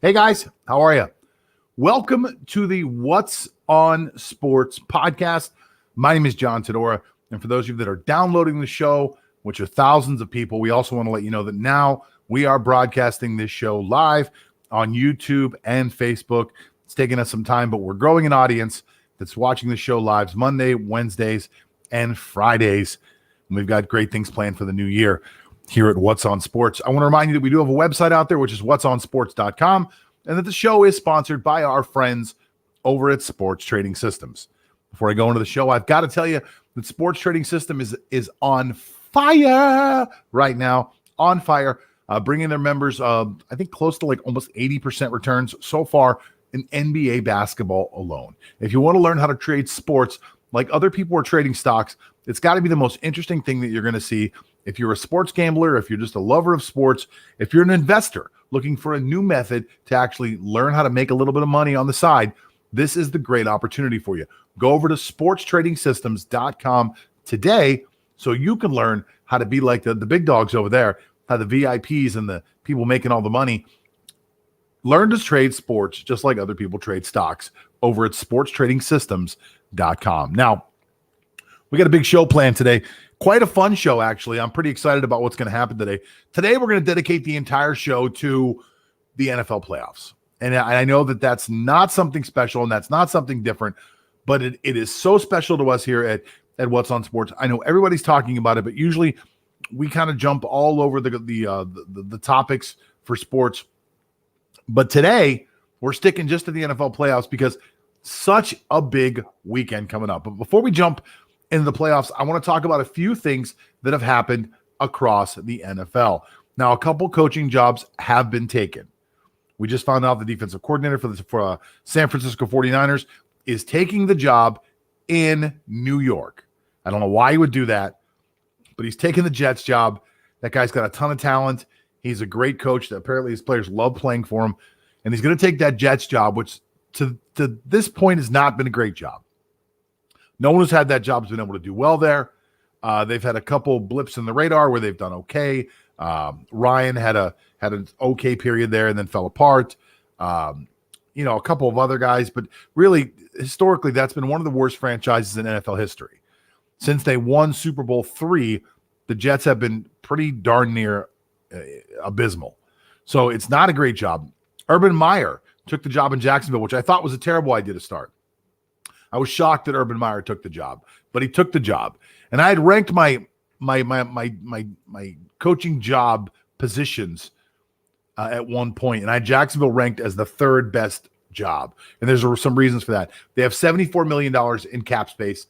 Hey guys, how are you? Welcome to the What's on Sports podcast. My name is John Todora, and for those of you that are downloading the show, which are thousands of people, we also want to let you know that now we are broadcasting this show live on YouTube and Facebook. It's taking us some time, but we're growing an audience that's watching the show live Monday, Wednesdays, and Fridays. And we've got great things planned for the new year here at What's on Sports. I want to remind you that we do have a website out there, which is whatsonsports.com, and that the show is sponsored by our friends over at Sports Trading Systems. Before I go into the show, I've got to tell you that Sports Trading System is on fire right now, on fire, bringing their members, I think, close to like almost 80% returns so far in NBA basketball alone. If you want to learn how to trade sports like other people are trading stocks, it's got to be the most interesting thing that you're going to see. If you're a sports gambler, if you're just a lover of sports, if you're an investor looking for a new method to actually learn how to make a little bit of money on the side, this is the great opportunity for you. Go over to sportstradingsystems.com today so you can learn how to be like the big dogs over there, how the VIPs and the people making all the money. Learn to trade sports just like other people trade stocks over at sportstradingsystems.com. Now, we got a big show planned today. Quite a fun show, actually. I'm pretty excited about what's going to happen today. Today, we're going to dedicate the entire show to the NFL playoffs. And I know that that's not something special and that's not something different, but it is so special to us here at What's on Sports. I know everybody's talking about it, but usually we kind of jump all over the topics for sports. But today, we're sticking just to the NFL playoffs because such a big weekend coming up. But before we jump into the playoffs, I want to talk about a few things that have happened across the NFL. Now, a couple coaching jobs have been taken. We just found out the defensive coordinator for San Francisco 49ers is taking the job in New York. I don't know why he would do that, but he's taking the Jets job. That guy's got a ton of talent. He's a great coach that apparently his players love playing for him, and he's going to take that Jets job, which to this point has not been a great job. No one who's had that job has been able to do well there. They've had a couple blips in the radar where they've done okay. Ryan had an okay period there and then fell apart. A couple of other guys, but really historically, that's been one of the worst franchises in NFL history. Since they won Super Bowl III, the Jets have been pretty darn near abysmal. So it's not a great job. Urban Meyer took the job in Jacksonville, which I thought was a terrible idea to start. I was shocked that Urban Meyer took the job, but he took the job. And I had ranked my coaching job positions at one point, and I had Jacksonville ranked as the third best job. And there's some reasons for that. They have $74 million in cap space.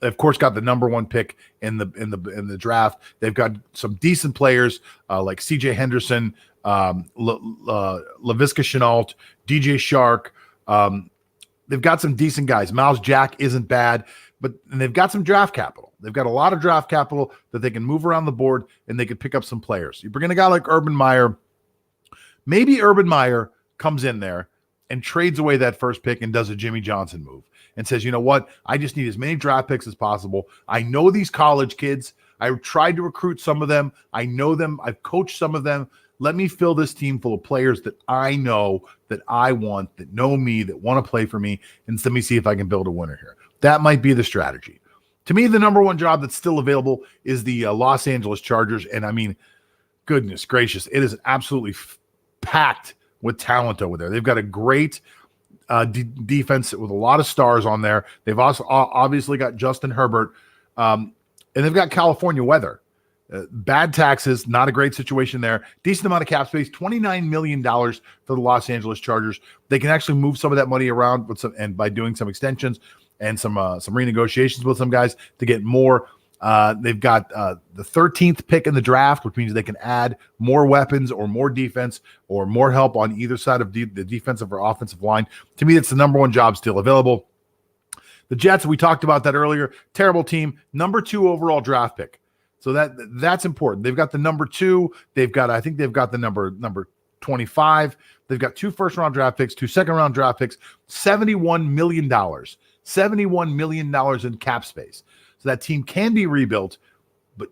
They, of course, got the number one pick in the draft. They've got some decent players like C.J. Henderson, Laviska Shenault, DJ Shark. They've got some decent guys. Miles Jack isn't bad, and they've got some draft capital. They've got a lot of draft capital that they can move around the board, and they could pick up some players. You bring in a guy like Urban Meyer. Maybe Urban Meyer comes in there and trades away that first pick and does a Jimmy Johnson move and says, you know what? I just need as many draft picks as possible. I know these college kids. I've tried to recruit some of them. I know them. I've coached some of them. Let me fill this team full of players that I know, that I want, that know me, that want to play for me, and let me see if I can build a winner here. That might be the strategy. To me, the number one job that's still available is the Los Angeles Chargers, and I mean, goodness gracious, it is absolutely packed with talent over there. They've got a great defense with a lot of stars on there. They've also obviously got Justin Herbert, and they've got California weather. Bad taxes, not a great situation there. Decent amount of cap space, $29 million for the Los Angeles Chargers. They can actually move some of that money around by doing some extensions and some renegotiations with some guys to get more. They've got the 13th pick in the draft, which means they can add more weapons or more defense or more help on either side of the defensive or offensive line. To me, it's the number one job still available. The Jets, we talked about that earlier. Terrible team. Number 2 overall draft pick. So that's important. They've got the number 2. I think they've got the number 25. They've got 2 first-round draft picks, 2 second-round draft picks, $71 million. $71 million in cap space. So that team can be rebuilt, but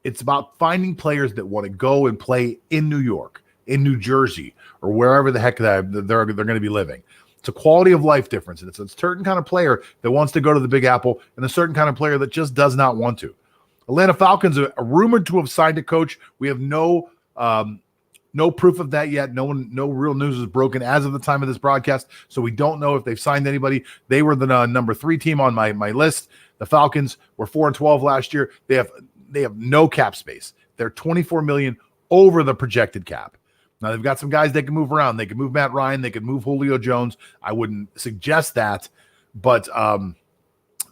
it's about finding players that want to go and play in New York, in New Jersey or wherever the heck they're going to be living. It's a quality of life difference. And it's a certain kind of player that wants to go to the Big Apple and a certain kind of player that just does not want to. Atlanta Falcons are rumored to have signed a coach. We have no proof of that yet. No real news is broken as of the time of this broadcast, so we don't know if they've signed anybody. They were the number 3 team on my list. The Falcons were 4-12 last year. They have no cap space. They're $24 million over the projected cap. Now they've got some guys they can move around. They can move Matt Ryan. They can move Julio Jones. I wouldn't suggest that, but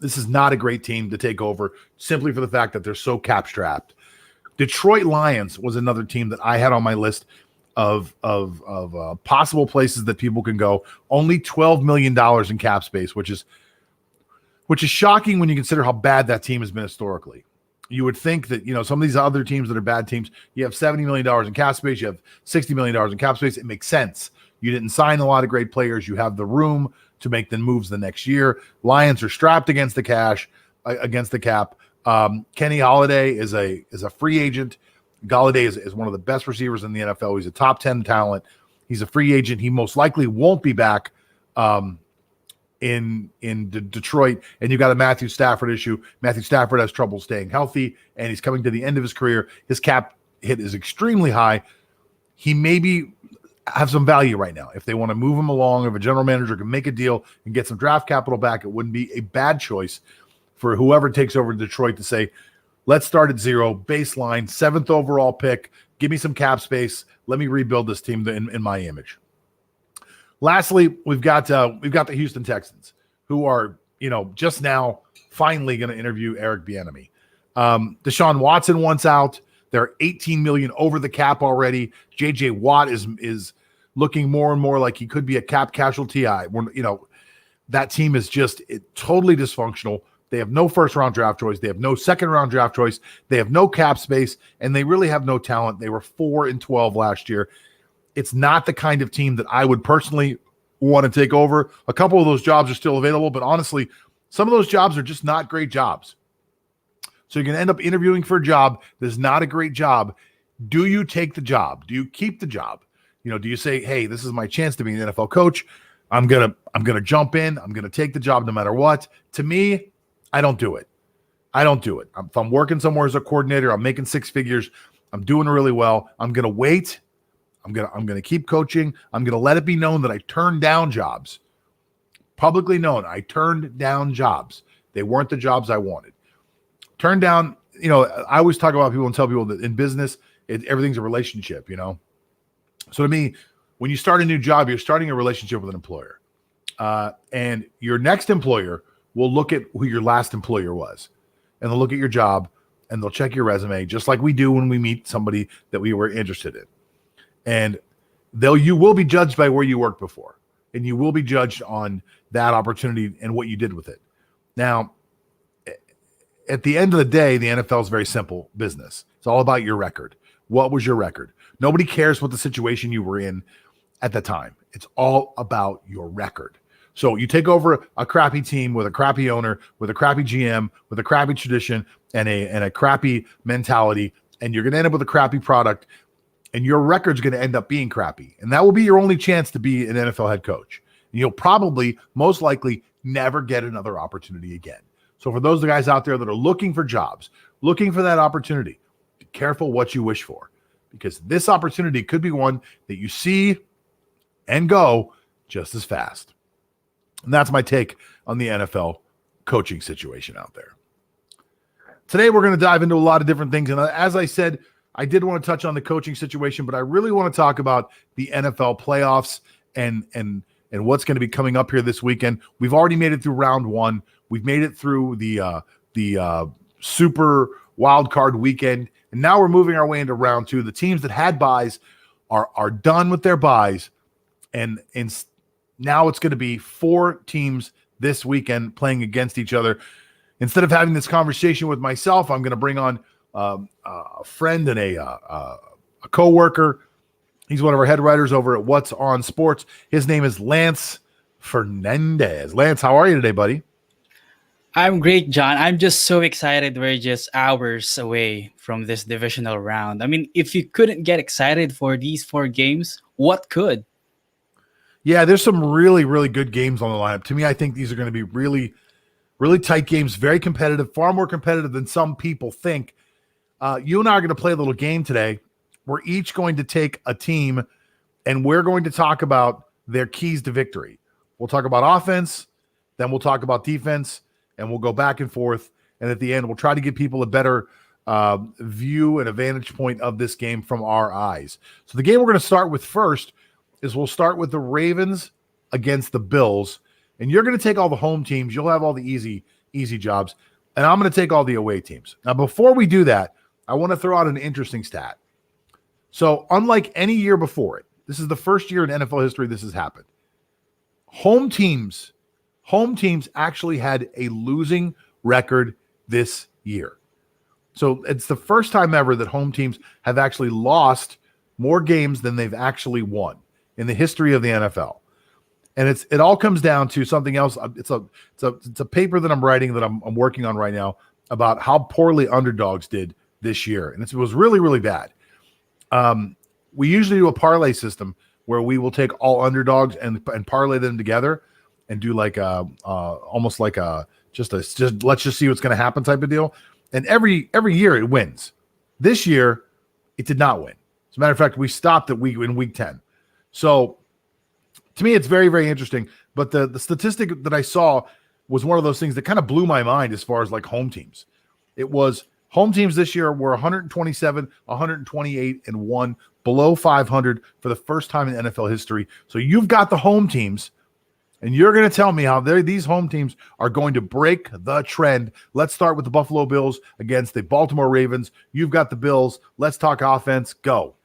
this is not a great team to take over simply for the fact that they're so cap strapped. Detroit Lions was another team that I had on my list of possible places that people can go. Only $12 million in cap space, which is shocking when you consider how bad that team has been historically. You would think that, some of these other teams that are bad teams, you have $70 million in cap space, you have $60 million in cap space. It makes sense. You didn't sign a lot of great players. You have the room to make the moves the next year. Lions are strapped against the cap. Kenny Golladay is a free agent. Golladay is one of the best receivers in the NFL. He's a top 10 talent. He's a free agent. He most likely won't be back in Detroit. And you've got a Matthew Stafford issue. Matthew Stafford has trouble staying healthy, and he's coming to the end of his career. His cap hit is extremely high. He maybe have some value right now. If they want to move him along, if a general manager can make a deal and get some draft capital back, it wouldn't be a bad choice for whoever takes over Detroit to say, let's start at 0, baseline, 7th overall pick, give me some cap space, let me rebuild this team in my image. Lastly, we've got the Houston Texans, who are, just now finally going to interview Eric Bieniemy. Deshaun Watson wants out. They're $18 million over the cap already. J.J. Watt is looking more and more like he could be a cap casualty. That team is just totally dysfunctional. They have no first-round draft choice. They have no second-round draft choice. They have no cap space, and they really have no talent. They were 4-12 last year. It's not the kind of team that I would personally want to take over. A couple of those jobs are still available, but honestly, some of those jobs are just not great jobs. So you're going to end up interviewing for a job that's not a great job. Do you take the job? Do you keep the job? Do you say, hey, this is my chance to be an NFL coach. I'm going to jump in. I'm going to take the job no matter what. To me, I don't do it. If I'm working somewhere as a coordinator, I'm making 6 figures, I'm doing really well, I'm going to wait. I'm going to keep coaching. I'm going to let it be known that I turned down jobs. Publicly known, I turned down jobs. They weren't the jobs I wanted. Turned down, I always talk about people and tell people that in business, everything's a relationship, So to me, when you start a new job, you're starting a relationship with an employer. And your next employer will look at who your last employer was. And they'll look at your job, and they'll check your resume, just like we do when we meet somebody that we were interested in. And you will be judged by where you worked before, and you will be judged on that opportunity and what you did with it. Now, at the end of the day, the NFL is very simple business. It's all about your record. What was your record? Nobody cares what the situation you were in at the time. It's all about your record. So you take over a crappy team with a crappy owner, with a crappy GM, with a crappy tradition and a crappy mentality, and you're going to end up with a crappy product, and your record's going to end up being crappy. And that will be your only chance to be an NFL head coach. And you'll probably, most likely, never get another opportunity again. So for those guys out there that are looking for jobs, looking for that opportunity, be careful what you wish for, because this opportunity could be one that you see and go just as fast. And that's my take on the NFL coaching situation out there. Today, we're going to dive into a lot of different things. And as I said, I did want to touch on the coaching situation, but I really want to talk about the NFL playoffs and what's going to be coming up here this weekend. We've already made it through round 1. We've made it through the super wild card weekend, and now we're moving our way into round 2. The teams that had buys are done with their buys, and now it's going to be 4 teams this weekend playing against each other. Instead of having this conversation with myself, I'm going to bring on a friend and a coworker. He's one of our head writers over at What's on Sports. His name is Lance Fernandez. Lance, how are you today, buddy? I'm great, John. I'm just so excited. We're just hours away from this divisional round. I mean, if you couldn't get excited for these four games, what could? Yeah, there's some really, really good games on the lineup. To me, I think these are going to be really, really tight games, very competitive, far more competitive than some people think. You and I are going to play a little game today. We're each going to take a team and we're going to talk about their keys to victory. We'll talk about offense, then we'll talk about defense, and we'll go back and forth. And at the end, we'll try to give people a better view and a vantage point of this game from our eyes. So the game we're going to start with first is we'll start with the Ravens against the Bills. And you're going to take all the home teams. You'll have all the easy jobs. And I'm going to take all the away teams. Now, before we do that, I want to throw out an interesting stat. So unlike any year before it, this is the first year in NFL history this has happened. Home teams actually had a losing record this year. So it's the first time ever that home teams have actually lost more games than they've actually won in the history of the NFL. And it all comes down to something else. It's a paper that I'm writing that I'm working on right now about how poorly underdogs did this year. And it was really, really bad. We usually do a parlay system where we will take all underdogs and parlay them together and do like almost like just let's just see what's going to happen type of deal. And every year it wins. This year it did not win. As a matter of fact, we stopped in week 10. So to me, it's very, very interesting. But the statistic that I saw was one of those things that kind of blew my mind as far as like home teams. It was home teams this year were 127, 128, and 1 below 500 for the first time in NFL history. So you've got the home teams, and you're going to tell me how these home teams are going to break the trend. Let's start with the Buffalo Bills against the Baltimore Ravens. You've got the Bills. Let's talk offense. Go.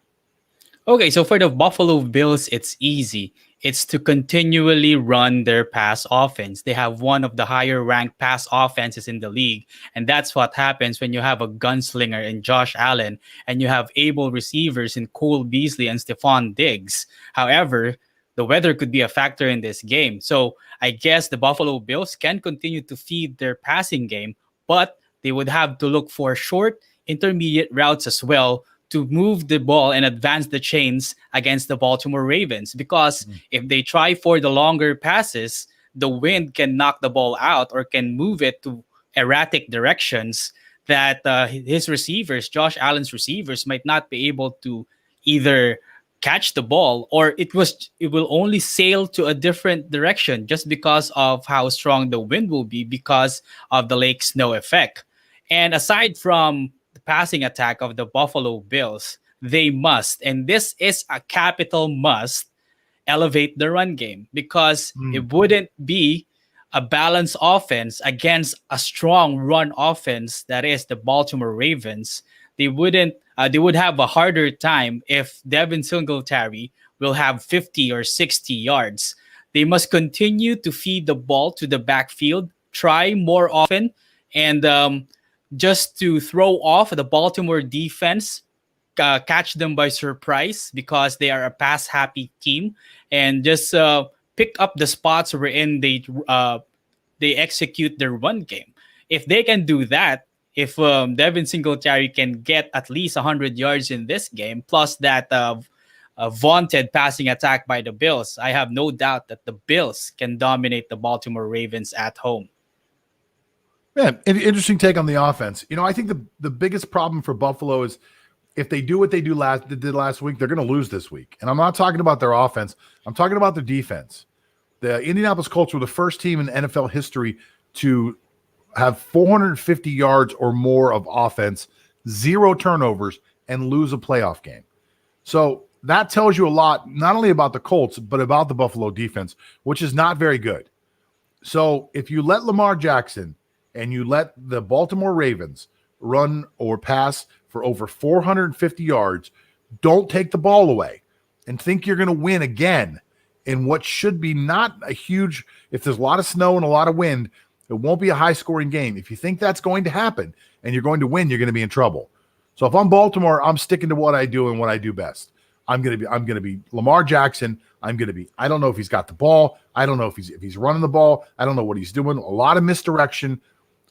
Okay, so for the Buffalo Bills, it's easy. It's to continually run their pass offense. They have one of the higher ranked pass offenses in the league. And that's what happens when you have a gunslinger in Josh Allen and you have able receivers in Cole Beasley and Stephon Diggs. However, the weather could be a factor in this game. So I guess the Buffalo Bills can continue to feed their passing game, but they would have to look for short, intermediate routes as well to move the ball and advance the chains against the Baltimore Ravens. Because if they try for the longer passes, the wind can knock the ball out or can move it to erratic directions that his receivers, Josh Allen's receivers, might not be able to either catch the ball or it will only sail to a different direction just because of how strong the wind will be because of the lake snow effect. And aside from the passing attack of the Buffalo Bills, they must, and this is a capital must, elevate the run game because it wouldn't be a balanced offense against a strong run offense that is the Baltimore Ravens. They would have a harder time if Devin Singletary will have 50 or 60 yards. They must continue to feed the ball to the backfield, try more often, and just to throw off the Baltimore defense, catch them by surprise because they are a pass-happy team, and just pick up the spots wherein they execute their run game. If they can do that, if Devin Singletary can get at least 100 yards in this game, plus that vaunted passing attack by the Bills, I have no doubt that the Bills can dominate the Baltimore Ravens at home. Man, interesting take on the offense. I think the biggest problem for Buffalo is if they do what they did last week, they're going to lose this week. And I'm not talking about their offense. I'm talking about their defense. The Indianapolis Colts were the first team in NFL history to have 450 yards or more of offense, 0 turnovers, and lose a playoff game. So that tells you a lot, not only about the Colts, but about the Buffalo defense, which is not very good. So if you let Lamar Jackson and you let the Baltimore Ravens run or pass for over 450 yards, don't take the ball away and think you're going to win again in what should be not a huge, if there's a lot of snow and a lot of wind, it won't be a high-scoring game. If you think that's going to happen and you're going to win, you're going to be in trouble. So if I'm Baltimore, I'm sticking to what I do and what I do best. I'm going to be Lamar Jackson. I don't know if he's got the ball. I don't know if he's running the ball. I don't know what he's doing. A lot of misdirection.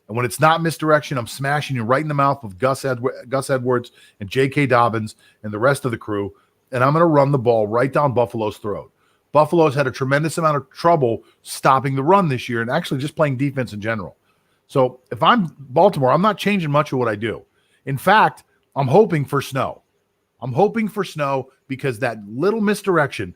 And when it's not misdirection, I'm smashing you right in the mouth with Gus Edwards and J.K. Dobbins and the rest of the crew, and I'm going to run the ball right down Buffalo's throat. Buffalo's had a tremendous amount of trouble stopping the run this year and actually just playing defense in general. So if I'm Baltimore, I'm not changing much of what I do. In fact, I'm hoping for snow. I'm hoping for snow because that little misdirection,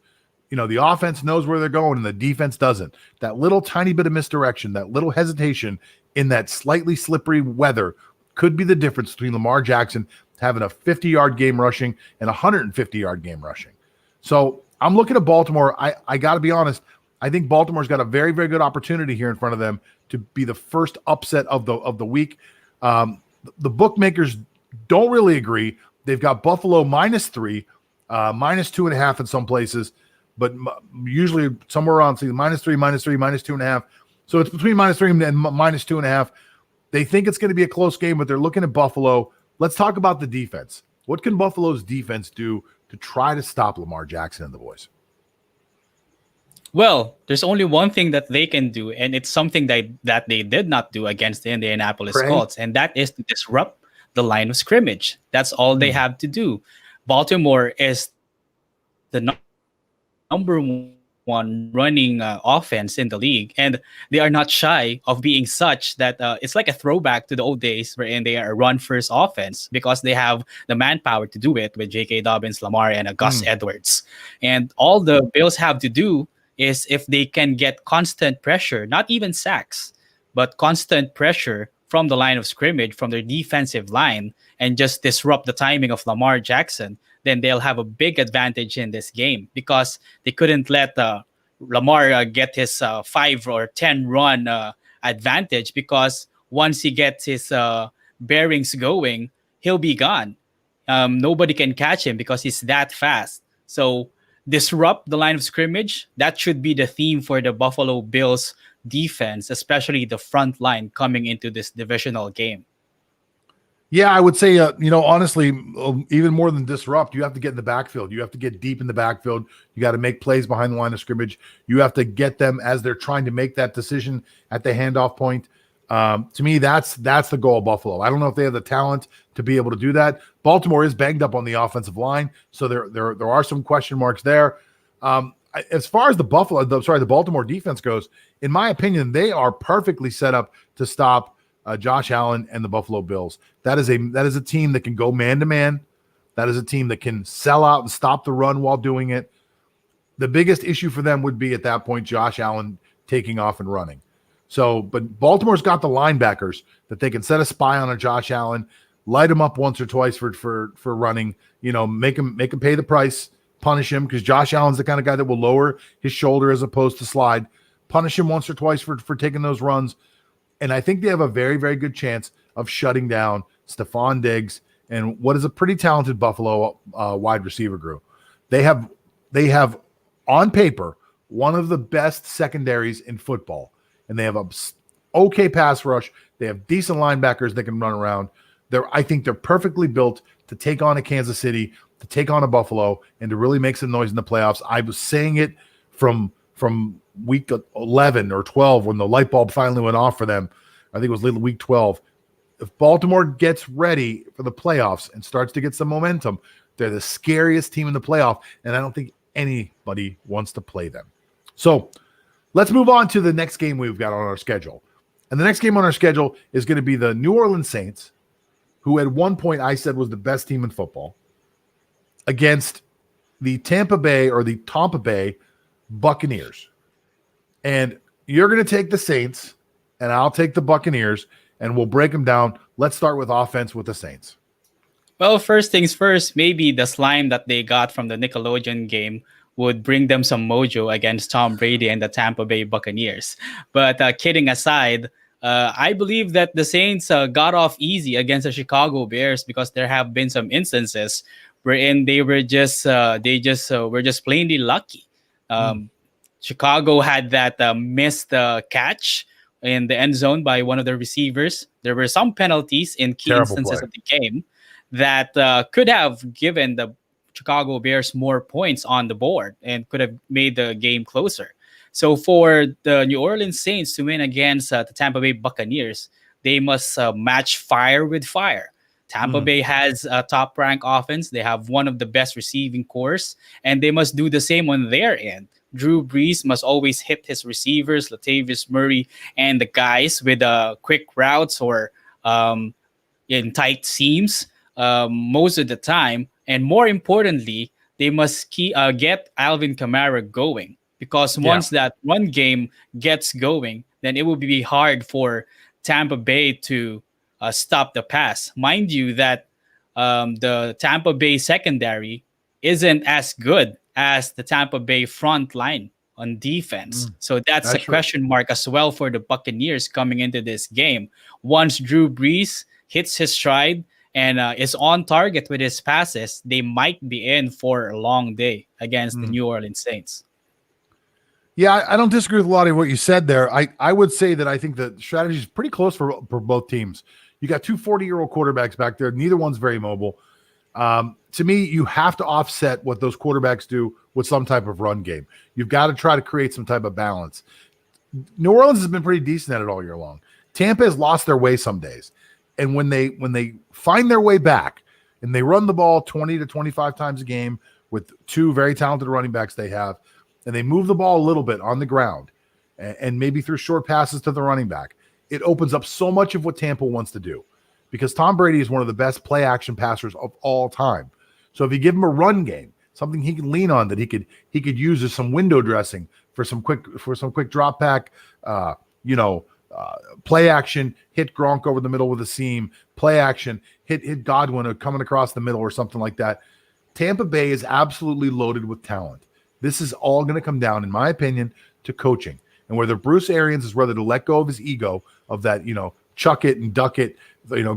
the offense knows where they're going and the defense doesn't. That little tiny bit of misdirection, that little hesitation in that slightly slippery weather could be the difference between Lamar Jackson having a 50-yard game rushing and a 150-yard game rushing. So I'm looking at Baltimore. I got to be honest. I think Baltimore's got a very, very good opportunity here in front of them to be the first upset of the week. The bookmakers don't really agree. They've got Buffalo -3, -2.5 in some places, but usually somewhere around -3, -3, -2.5. So it's between -3 and -2.5. They think it's going to be a close game, but they're looking at Buffalo. Let's talk about the defense. What can Buffalo's defense do to try to stop Lamar Jackson and the boys? Well, there's only one thing that they can do, and it's something that they did not do against the Indianapolis Colts, and that is to disrupt the line of scrimmage. That's all they have to do. Baltimore is the number one running offense in the league, and they are not shy of being such that it's like a throwback to the old days wherein they are a run-first offense because they have the manpower to do it with J.K. Dobbins, Lamar, and Gus Edwards. And all the Bills have to do is if they can get constant pressure, not even sacks, but constant pressure from the line of scrimmage, from their defensive line, and just disrupt the timing of Lamar Jackson, then they'll have a big advantage in this game because they couldn't let Lamar get his 5 or 10 run advantage, because once he gets his bearings going, he'll be gone. Nobody can catch him because he's that fast. So disrupt the line of scrimmage. That should be the theme for the Buffalo Bills defense, especially the front line coming into this divisional game. Yeah, I would say, honestly, even more than disrupt, you have to get in the backfield. You have to get deep in the backfield. You got to make plays behind the line of scrimmage. You have to get them as they're trying to make that decision at the handoff point. To me, that's the goal of Buffalo. I don't know if they have the talent to be able to do that. Baltimore is banged up on the offensive line, so there are some question marks there. As far as the Baltimore defense goes, in my opinion, they are perfectly set up to stop Josh Allen and the Buffalo Bills. That is a team that can go man to man. That is a team that can sell out and stop the run while doing it. The biggest issue for them would be at that point Josh Allen taking off and running. So, but Baltimore's got the linebackers that they can set a spy on a Josh Allen, light him up once or twice for running. Make him pay the price, punish him, because Josh Allen's the kind of guy that will lower his shoulder as opposed to slide. Punish him once or twice for taking those runs. And I think they have a very, very good chance of shutting down Stephon Diggs and what is a pretty talented Buffalo wide receiver group. They have on paper one of the best secondaries in football, and they have a okay pass rush. They have decent linebackers that can run around. I think they're perfectly built to take on a Kansas City, to take on a Buffalo, and to really make some noise in the playoffs. I was saying it from week 11 or 12 when the light bulb finally went off for them. I think it was week 12. If Baltimore gets ready for the playoffs and starts to get some momentum, they're the scariest team in the playoff, and I don't think anybody wants to play them. So let's move on to the next game we've got on our schedule. And the next game on our schedule is going to be the New Orleans Saints, who at one point I said was the best team in football, against the Tampa Bay Buccaneers. And you're going to take the Saints, and I'll take the Buccaneers, and we'll break them down. Let's start with offense with the Saints. Well, first things first, maybe the slime that they got from the Nickelodeon game would bring them some mojo against Tom Brady and the Tampa Bay Buccaneers. But kidding aside, I believe that the Saints got off easy against the Chicago Bears because there have been some instances wherein they were just plainly lucky. Chicago had that missed catch in the end zone by one of the receivers. There were some penalties in key instances of the game that could have given the Chicago Bears more points on the board and could have made the game closer. So for the New Orleans Saints to win against the Tampa Bay Buccaneers, they must match fire with fire. Tampa Bay has a top rank offense. They have one of the best receiving cores, and they must do the same on their end. Drew Brees must always hit his receivers, Latavius Murray, and the guys with quick routes or in tight seams most of the time. And more importantly, they must get Alvin Kamara going, because once that run game gets going, then it will be hard for Tampa Bay to stop the pass. Mind you that the Tampa Bay secondary isn't as good as the Tampa Bay front line on defense. So that's a question mark as well for the Buccaneers coming into this game. Once Drew Brees hits his stride and is on target with his passes, they might be in for a long day against the New Orleans Saints. Yeah, I don't disagree with a lot of what you said there. I would say that I think the strategy is pretty close for both teams. You got two 40-year-old quarterbacks back there. Neither one's very mobile. To me, you have to offset what those quarterbacks do with some type of run game. You've got to try to create some type of balance. New Orleans has been pretty decent at it all year long. Tampa has lost their way some days. And when they find their way back and they run the ball 20 to 25 times a game with two very talented running backs they have, and they move the ball a little bit on the ground and maybe through short passes to the running back, it opens up so much of what Tampa wants to do, because Tom Brady is one of the best play action passers of all time. So if you give him a run game, something he can lean on that he could use as some window dressing for some quick drop back, play action, hit Gronk over the middle with a seam, play action, hit Godwin coming across the middle or something like that. Tampa Bay is absolutely loaded with talent. This is all going to come down, in my opinion, to coaching. And whether Bruce Arians is whether to let go of his ego of that, chuck it and duck it,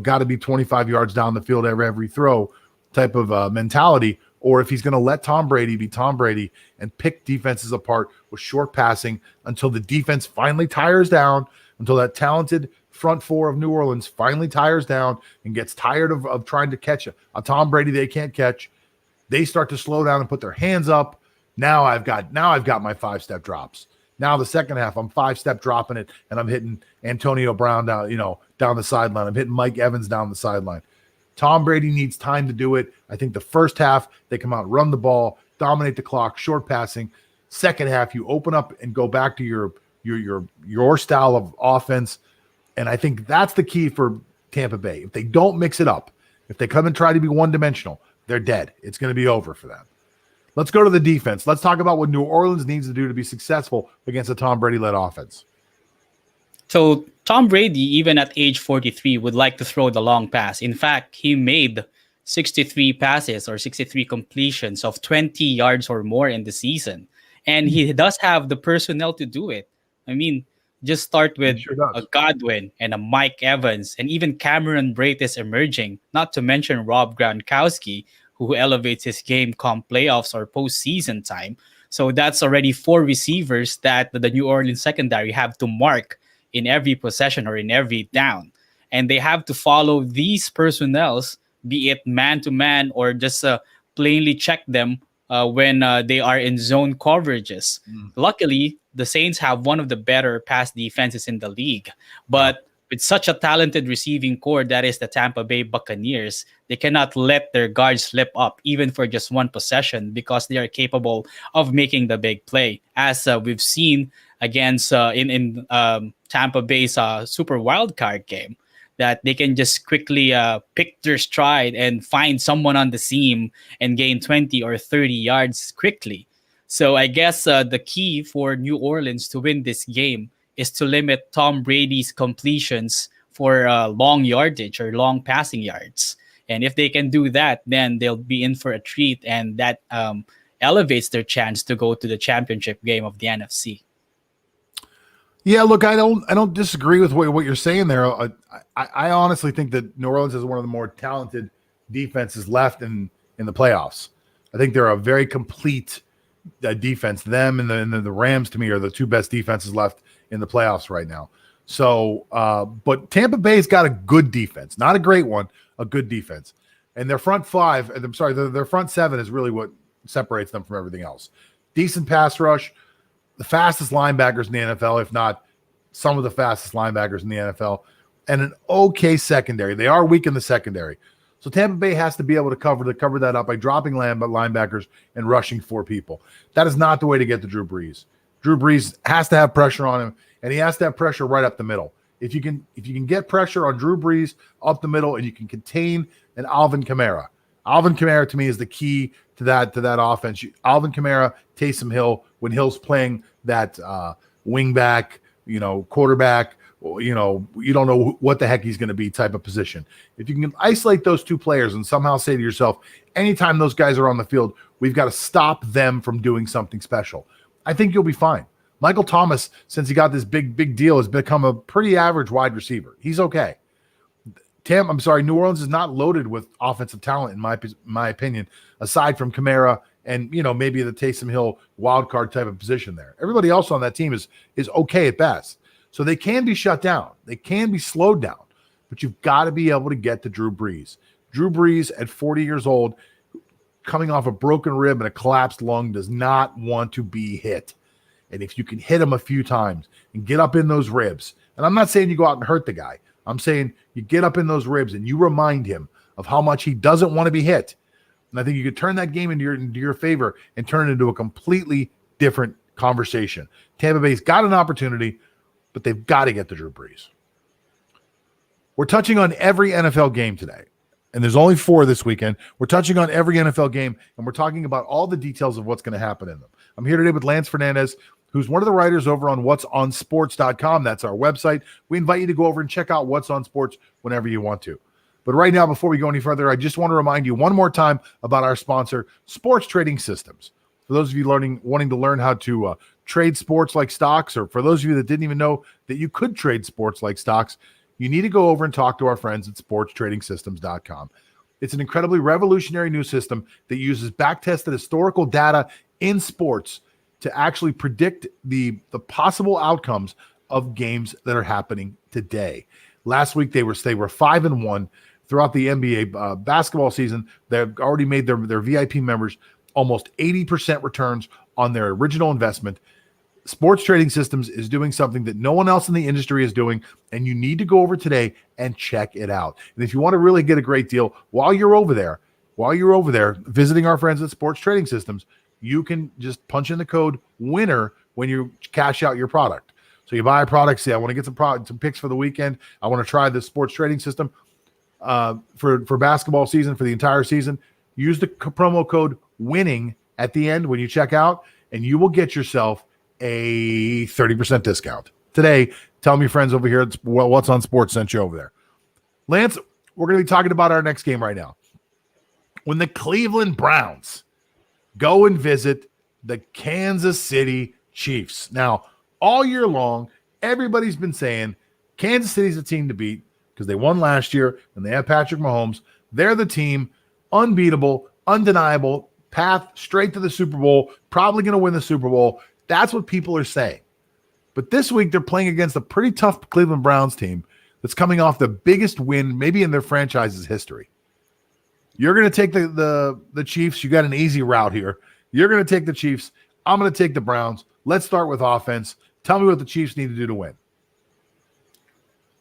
got to be 25 yards down the field every throw type of mentality, or if he's going to let Tom Brady be Tom Brady and pick defenses apart with short passing until the defense finally tires down, until that talented front four of New Orleans finally tires down and gets tired of trying to catch a Tom Brady they can't catch. They start to slow down and put their hands up. Now I've got my 5-step drops. Now the second half, I'm 5-step dropping it, and I'm hitting Antonio Brown down the sideline. I'm hitting Mike Evans down the sideline. Tom Brady needs time to do it. I think the first half, they come out, run the ball, dominate the clock, short passing. Second half, you open up and go back to your style of offense. And I think that's the key for Tampa Bay. If they don't mix it up, if they come and try to be one-dimensional, they're dead. It's going to be over for them. Let's go to the defense. Let's talk about what New Orleans needs to do to be successful against a Tom Brady-led offense. So Tom Brady, even at age 43, would like to throw the long pass. In fact, he made 63 passes or 63 completions of 20 yards or more in the season. And he does have the personnel to do it. I mean, just start with a Godwin and a Mike Evans, and even Cameron Brate is emerging, not to mention Rob Gronkowski, who elevates his game come playoffs or postseason time. So that's already 4 receivers that the New Orleans secondary have to mark in every possession or in every down. And they have to follow these personnels, be it man-to-man or just plainly check them when they are in zone coverages. Luckily, the Saints have one of the better pass defenses in the league. But with such a talented receiving core that is the Tampa Bay Buccaneers, they cannot let their guards slip up even for just one possession, because they are capable of making the big play, as we've seen against in Tampa Bay's super wild card game, that they can just quickly pick their stride and find someone on the seam and gain 20 or 30 yards quickly. So I guess the key for New Orleans to win this game is to limit Tom Brady's completions for long yardage or long passing yards. And if they can do that, then they'll be in for a treat, and that elevates their chance to go to the championship game of the NFC. Yeah, look, I don't disagree with what you're saying there. I honestly think that New Orleans is one of the more talented defenses left in the playoffs. I think they're a very complete defense. Them and the Rams, to me, are the two best defenses left in the playoffs right now. So, but Tampa Bay's got a good defense, not a great one, a good defense. And their front their front seven is really what separates them from everything else. Decent pass rush, the fastest linebackers in the NFL, if not some of the fastest linebackers in the NFL. and an okay secondary. They are weak in the secondary. So Tampa Bay has to be able to cover that up by dropping linebackers and rushing 4 people. That is not the way to get to Drew Brees. Drew Brees has to have pressure on him, and he has to have pressure right up the middle. If you can get pressure on Drew Brees up the middle, and you can contain an Alvin Kamara. Alvin Kamara to me is the key to that offense. Alvin Kamara, Taysom Hill, when Hill's playing that wing back, quarterback, you don't know what the heck he's going to be type of position. If you can isolate those 2 players and somehow say to yourself, anytime those guys are on the field, we've got to stop them from doing something special, I think you'll be fine. Michael Thomas, since he got this big deal, has become a pretty average wide receiver. He's okay. New Orleans is not loaded with offensive talent, in my opinion, aside from Kamara and, maybe the Taysom Hill wild card type of position there. Everybody else on that team is okay at best. So they can be shut down. They can be slowed down. But you've got to be able to get to Drew Brees. Drew Brees at 40 years old, coming off a broken rib and a collapsed lung, does not want to be hit. And if you can hit him a few times and get up in those ribs, and I'm not saying you go out and hurt the guy. I'm saying you get up in those ribs and you remind him of how much he doesn't want to be hit. And I think you could turn that game into your favor and turn it into a completely different conversation. Tampa Bay's got an opportunity, but they've got to get to Drew Brees. We're touching on every NFL game today, and there's only 4 this weekend. We're touching on every NFL game, and we're talking about all the details of what's going to happen in them. I'm here today with Lance Fernandez, who's one of the writers over on whatsonsports.com. That's our website. We invite you to go over and check out What's on Sports whenever you want to. But right now, before we go any further, I just want to remind you one more time about our sponsor, Sports Trading Systems. For those of you wanting to learn how to trade sports like stocks, or for those of you that didn't even know that you could trade sports like stocks, you need to go over and talk to our friends at sportstradingsystems.com. It's an incredibly revolutionary new system that uses back-tested historical data in sports to actually predict the possible outcomes of games that are happening today. Last week they were 5-1 throughout the NBA basketball season. They've already made their VIP members almost 80% returns on their original investment. Sports Trading Systems is doing something that no one else in the industry is doing, and you need to go over today and check it out. And if you want to really get a great deal while you're over there visiting our friends at Sports Trading Systems, you can just punch in the code WINNER when you cash out your product. So you buy a product, say, I want to get some picks for the weekend. I want to try the Sports Trading System for basketball season, for the entire season. Use the promo code WINNING at the end when you check out, and you will get yourself a 30% discount. Today, tell me your friends over here at What's on Sports sent you over there. Lance, we're going to be talking about our next game right now. When the Cleveland Browns go and visit the Kansas City Chiefs. Now, all year long, everybody's been saying Kansas City's the team to beat because they won last year and they have Patrick Mahomes. They're the team, unbeatable, undeniable, path straight to the Super Bowl, probably going to win the Super Bowl. That's what people are saying. But this week, they're playing against a pretty tough Cleveland Browns team that's coming off the biggest win maybe in their franchise's history. You're going to take the Chiefs. You got an easy route here. You're going to take the Chiefs. I'm going to take the Browns. Let's start with offense. Tell me what the Chiefs need to do to win.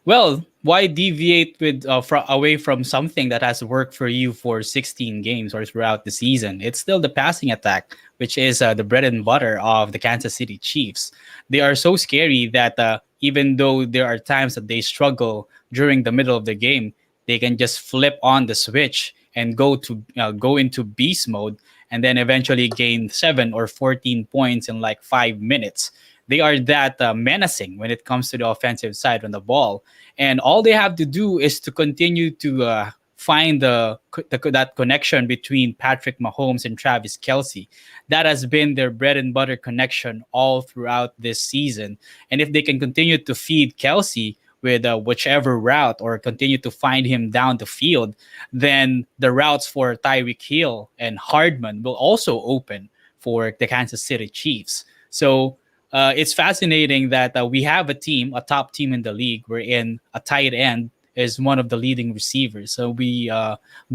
Well, why deviate away from something that has worked for you for 16 games or throughout the season? It's still the passing attack, which is the bread and butter of the Kansas City Chiefs. They are so scary that even though there are times that they struggle during the middle of the game, they can just flip on the switch and go into beast mode and then eventually gain 7 or 14 points in like 5 minutes. They are that menacing when it comes to the offensive side on the ball. And all they have to do is to continue to find that connection between Patrick Mahomes and Travis Kelce. That has been their bread and butter connection all throughout this season. And if they can continue to feed Kelce with whichever route or continue to find him down the field, then the routes for Tyreek Hill and Hardman will also open for the Kansas City Chiefs. So it's fascinating that we have a top team in the league, wherein a tight end is one of the leading receivers. So we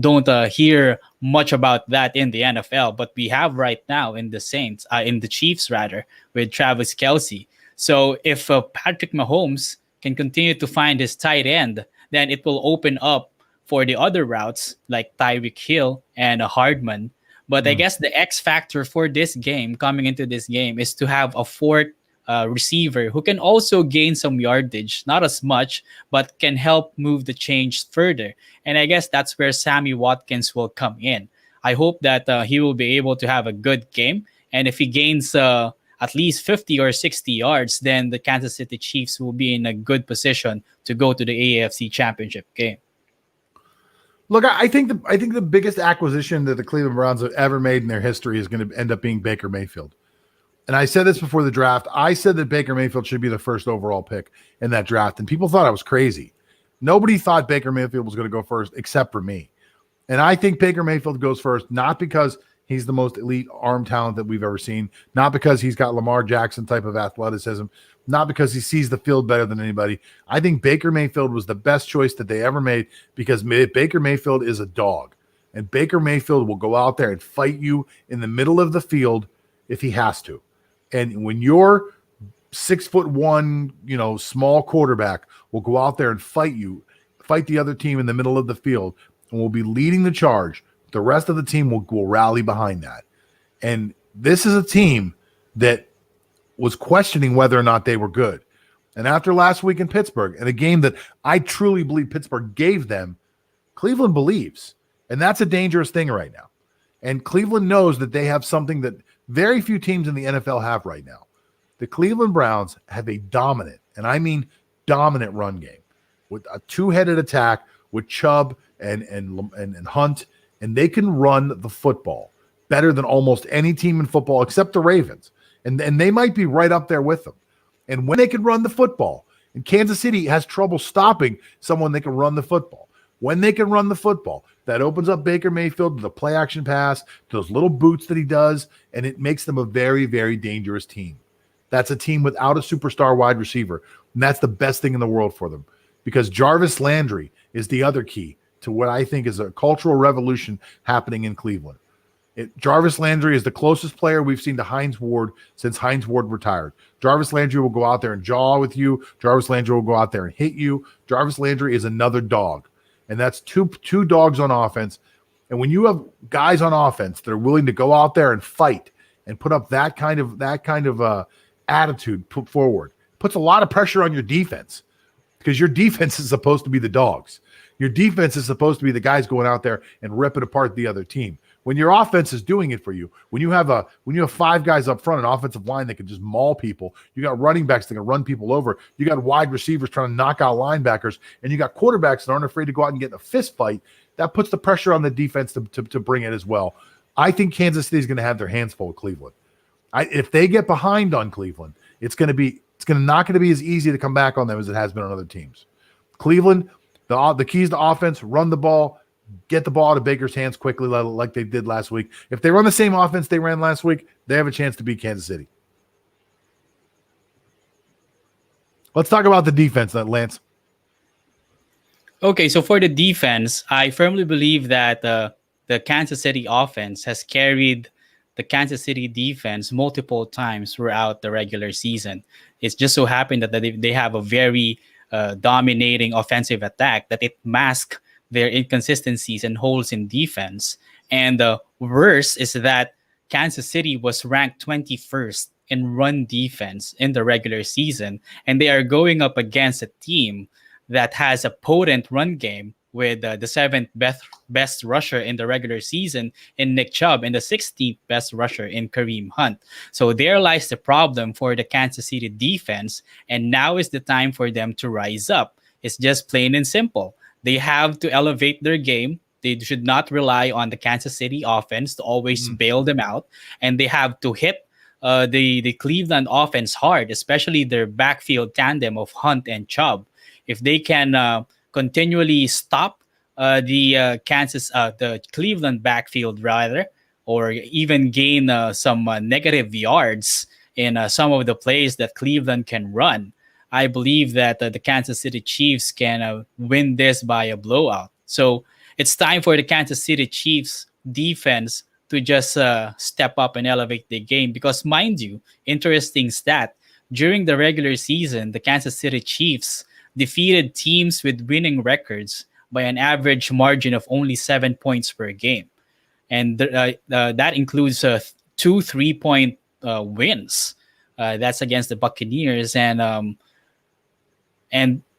don't hear much about that in the NFL, but we have right now in the Chiefs rather, with Travis Kelce. So if Patrick Mahomes can continue to find his tight end, then it will open up for the other routes like Tyreek Hill and Hardman. But I Mm. guess the X factor for this game, coming into this game, is to have a fourth receiver who can also gain some yardage, not as much, but can help move the change further. And I guess that's where Sammy Watkins will come in. I hope that he will be able to have a good game. And if he gains at least 50 or 60 yards, then the Kansas City Chiefs will be in a good position to go to the AFC Championship game. Look, I think the biggest acquisition that the Cleveland Browns have ever made in their history is going to end up being Baker Mayfield. And I said this before the draft. I said that Baker Mayfield should be the first overall pick in that draft, and people thought I was crazy. Nobody thought Baker Mayfield was going to go first except for me. And I think Baker Mayfield goes first, not because he's the most elite arm talent that we've ever seen, not because he's got Lamar Jackson type of athleticism, not because he sees the field better than anybody. I think Baker Mayfield was the best choice that they ever made because Baker Mayfield is a dog. And Baker Mayfield will go out there and fight you in the middle of the field if he has to. And when you're 6'1", small quarterback will go out there and fight the other team in the middle of the field, and will be leading the charge. The rest of the team will rally behind that. And this is a team that was questioning whether or not they were good. And after last week in Pittsburgh, and a game that I truly believe Pittsburgh gave them, Cleveland believes. And that's a dangerous thing right now. And Cleveland knows that they have something that very few teams in the NFL have right now. The Cleveland Browns have a dominant, and I mean dominant run game with a two-headed attack with Chubb and Hunt, and they can run the football better than almost any team in football except the Ravens. And they might be right up there with them. And when they can run the football, and Kansas City has trouble stopping someone that can run the football. When they can run the football, that opens up Baker Mayfield to the play action pass, to those little boots that he does, and it makes them a very, very dangerous team. That's a team without a superstar wide receiver, and that's the best thing in the world for them because Jarvis Landry is the other key to what I think is a cultural revolution happening in Cleveland. Jarvis Landry is the closest player we've seen to Hines Ward since Hines Ward retired. Jarvis Landry will go out there and jaw with you. Jarvis Landry will go out there and hit you. Jarvis Landry is another dog. And that's two dogs on offense. And when you have guys on offense that are willing to go out there and fight and put up that kind of attitude put forward, puts a lot of pressure on your defense because your defense is supposed to be the dogs. Your defense is supposed to be the guys going out there and ripping apart the other team. When your offense is doing it for you, when you have five guys up front, an offensive line that can just maul people, you got running backs that can run people over, you got wide receivers trying to knock out linebackers, and you got quarterbacks that aren't afraid to go out and get in a fist fight, that puts the pressure on the defense to bring it as well. I think Kansas City is going to have their hands full with Cleveland. If they get behind on Cleveland, it's not going to be as easy to come back on them as it has been on other teams. Cleveland, the keys to offense: run the ball, get the ball out of Baker's hands quickly like they did last week. If they run the same offense they ran last week, they have a chance to beat Kansas City. Let's talk about the defense, Lance. Okay, so for the defense, I firmly believe that the Kansas City offense has carried the Kansas City defense multiple times throughout the regular season. It's just so happened that they have a very dominating offensive attack that it masks their inconsistencies and holes in defense. And the worst is that Kansas City was ranked 21st in run defense in the regular season, and they are going up against a team that has a potent run game with the seventh best rusher in the regular season in Nick Chubb and the 16th best rusher in Kareem Hunt. So there lies the problem for the Kansas City defense, and now is the time for them to rise up. It's just plain and simple. They have to elevate their game. They should not rely on the Kansas City offense to always bail them out, and they have to hit the Cleveland offense hard, especially their backfield tandem of Hunt and Chubb. If they can continually stop the Cleveland backfield rather, or even gain some negative yards in some of the plays that Cleveland can run, I believe that the Kansas City Chiefs can win this by a blowout. So it's time for the Kansas City Chiefs defense to just step up and elevate the game. Because mind you, interesting stat, during the regular season, the Kansas City Chiefs defeated teams with winning records by an average margin of only 7 points per game. And that includes 2 3-point wins. That's against the Buccaneers, and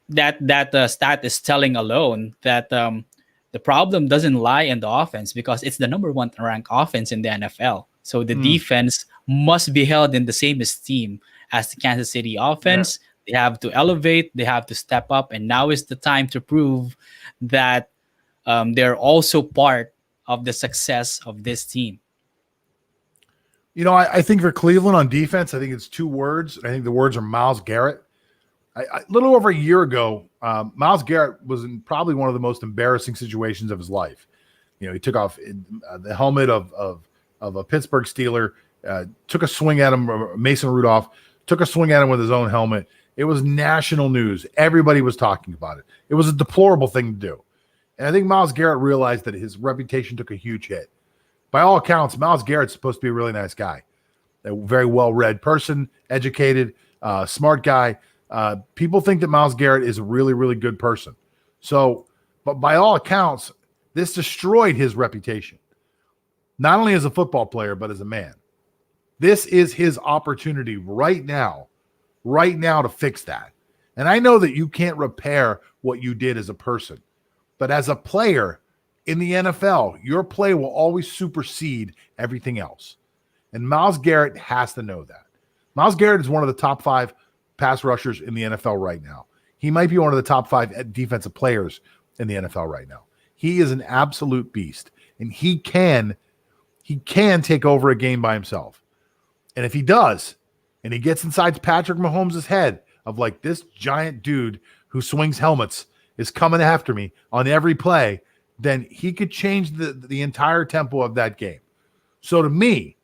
that stat is telling alone that the problem doesn't lie in the offense, because it's the number one ranked offense in the NFL. So the defense must be held in the same esteem as the Kansas City offense. They have to elevate, they have to step up, and now is the time to prove that they're also part of the success of this team. I think for Cleveland on defense, I think it's 2 words. I think the words are Myles Garrett. A little over a year ago, Myles Garrett was in probably one of the most embarrassing situations of his life. He took off the helmet of a Pittsburgh Steeler, took a swing at him. Mason Rudolph took a swing at him with his own helmet. It was national news. Everybody was talking about it. It was a deplorable thing to do. And I think Myles Garrett realized that his reputation took a huge hit. By all accounts, Myles Garrett's supposed to be a really nice guy, a very well-read person, educated, smart guy. People think that Myles Garrett is a really, really good person. So, but by all accounts, this destroyed his reputation, not only as a football player, but as a man. This is his opportunity right now to fix that. And I know that you can't repair what you did as a person, but as a player in the NFL, your play will always supersede everything else. And Myles Garrett has to know that. Myles Garrett is one of the top 5 pass rushers in the NFL right now. He might be one of the top 5 defensive players in the NFL right now. He is an absolute beast, and he can take over a game by himself. And if he does, and he gets inside Patrick Mahomes' head of like, this giant dude who swings helmets is coming after me on every play, then he could change the entire tempo of that game. So to me,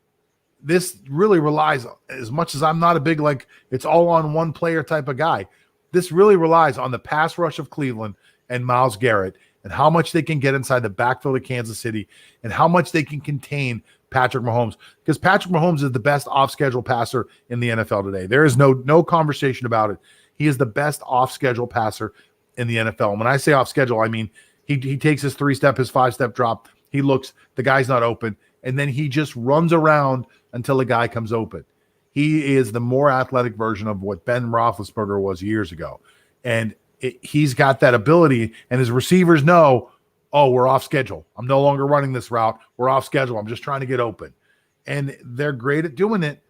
this really relies, as much as I'm not a big, like, it's all on one player type of guy, this really relies on the pass rush of Cleveland and Myles Garrett and how much they can get inside the backfield of Kansas City and how much they can contain Patrick Mahomes, because Patrick Mahomes is the best off-schedule passer in the NFL today. There is no conversation about it. He is the best off-schedule passer in the NFL. And when I say off-schedule, I mean he takes his 3-step, his 5-step drop. He looks, the guy's not open, and then he just runs around until the guy comes open. He is the more athletic version of what Ben Roethlisberger was years ago. And he's got that ability, and his receivers know, oh, we're off schedule. I'm no longer running this route. We're off schedule. I'm just trying to get open. And they're great at doing it.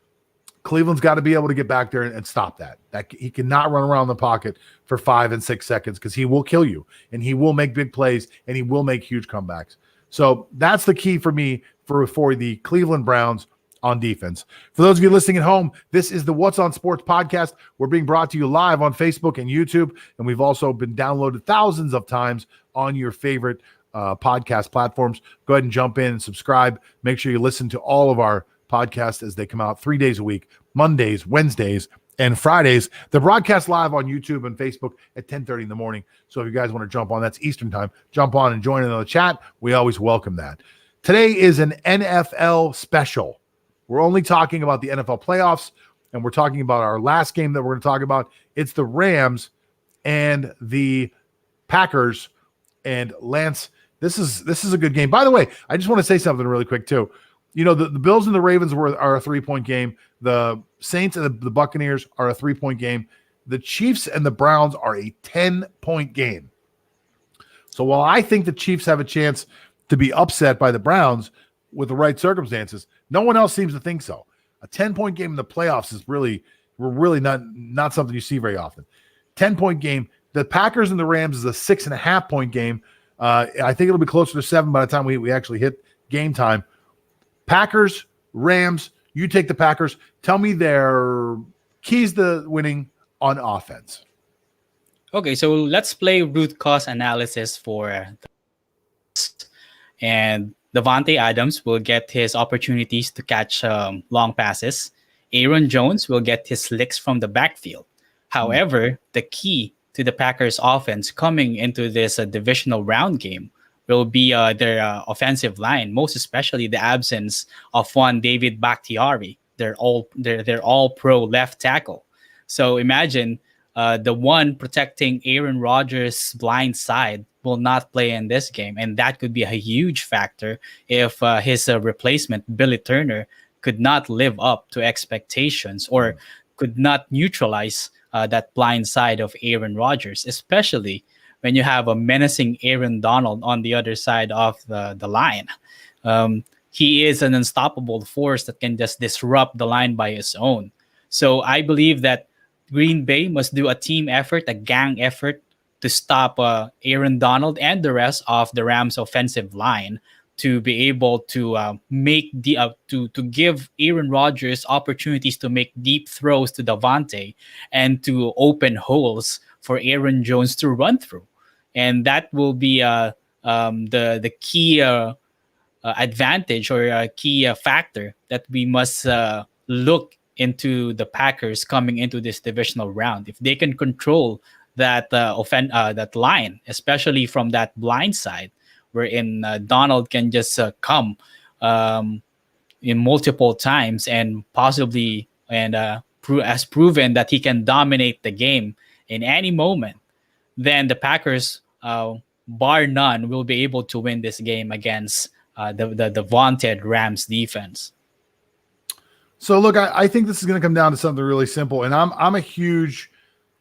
Cleveland's got to be able to get back there and stop that. He cannot run around the pocket for 5 and 6 seconds, because he will kill you, and he will make big plays, and he will make huge comebacks. So that's the key for me for the Cleveland Browns on defense. For those of you listening at home, this is the What's on Sports podcast. We're being brought to you live on Facebook and YouTube, and we've also been downloaded thousands of times on your favorite podcast platforms. Go ahead and jump in and subscribe. Make sure you listen to all of our podcasts as they come out 3 days a week, Mondays, Wednesdays, and Fridays. They're broadcast live on YouTube and Facebook at 10:30 in the morning. So if you guys want to jump on, that's Eastern time, jump on and join in on the chat. We always welcome that. Today is an NFL special. We're only talking about the NFL playoffs, and we're talking about our last game that we're going to talk about. It's the Rams and the Packers. And Lance, this is a good game. By the way, I just want to say something really quick too. You know, the Bills and the Ravens are a 3-point game. The Saints and the Buccaneers are a 3-point game. The Chiefs and the Browns are a 10-point game. So while I think the Chiefs have a chance to be upset by the Browns with the right circumstances, no one else seems to think so. A 10-point game in the playoffs is really not something you see very often. 10-point game. The Packers and the Rams is a 6.5-point game. I think it'll be closer to 7 by the time we actually hit game time. Packers, Rams, you take the Packers. Tell me their keys to winning on offense. Okay, so let's play root cause analysis for and Davante Adams will get his opportunities to catch long passes. Aaron Jones will get his licks from the backfield. However, the key to the Packers offense coming into this divisional round game will be their offensive line, most especially the absence of one David Bakhtiari. They're all pro left tackle. So imagine the one protecting Aaron Rodgers' blind side will not play in this game, and that could be a huge factor if his replacement Billy Turner could not live up to expectations or could not neutralize that blind side of Aaron Rodgers, especially when you have a menacing Aaron Donald on the other side of the line. He is an unstoppable force that can just disrupt the line by his own. So I believe that Green Bay must do a team effort, a gang effort to stop Aaron Donald and the rest of the Rams' offensive line to be able to make to give Aaron Rodgers opportunities to make deep throws to Davante and to open holes for Aaron Jones to run through, and that will be the key advantage or a key factor that we must look into the Packers coming into this divisional round. If they can control that that line, especially from that blind side, wherein Donald can just come in multiple times and possibly and has proven that he can dominate the game in any moment, then the Packers, bar none, will be able to win this game against the vaunted Rams defense. So look, I think this is going to come down to something really simple, and I'm a huge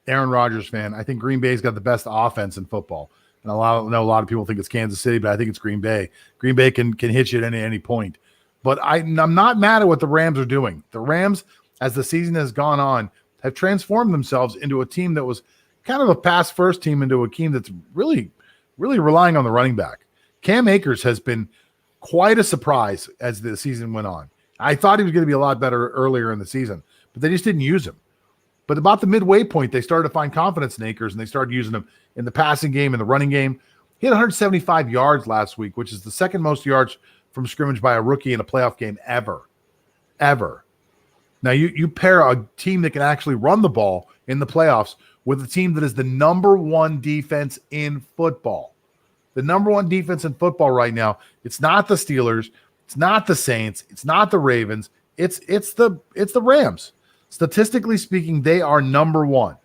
Aaron Rodgers fan. I think Green Bay's got the best offense in football, and I know a lot of people think it's Kansas City, but I think it's Green Bay. Green Bay can hit you at any point. But I'm not mad at what the Rams are doing. The Rams, as the season has gone on, have transformed themselves into a team that was kind of a pass first team into a team that's really, really relying on the running back. Cam Akers has been quite a surprise as the season went on. I thought he was going to be a lot better earlier in the season, but they just didn't use him. But about the midway point, they started to find confidence in Akers, and they started using him in the passing game and the running game. He had 175 yards last week, which is the second most yards from scrimmage by a rookie in a playoff game ever. Now, you pair a team that can actually run the ball in the playoffs with a team that is the number one defense in football. The number one defense in football right now. It's not the Steelers. It's not the Saints. It's not the Ravens. It's the Rams. Statistically speaking, they are number one.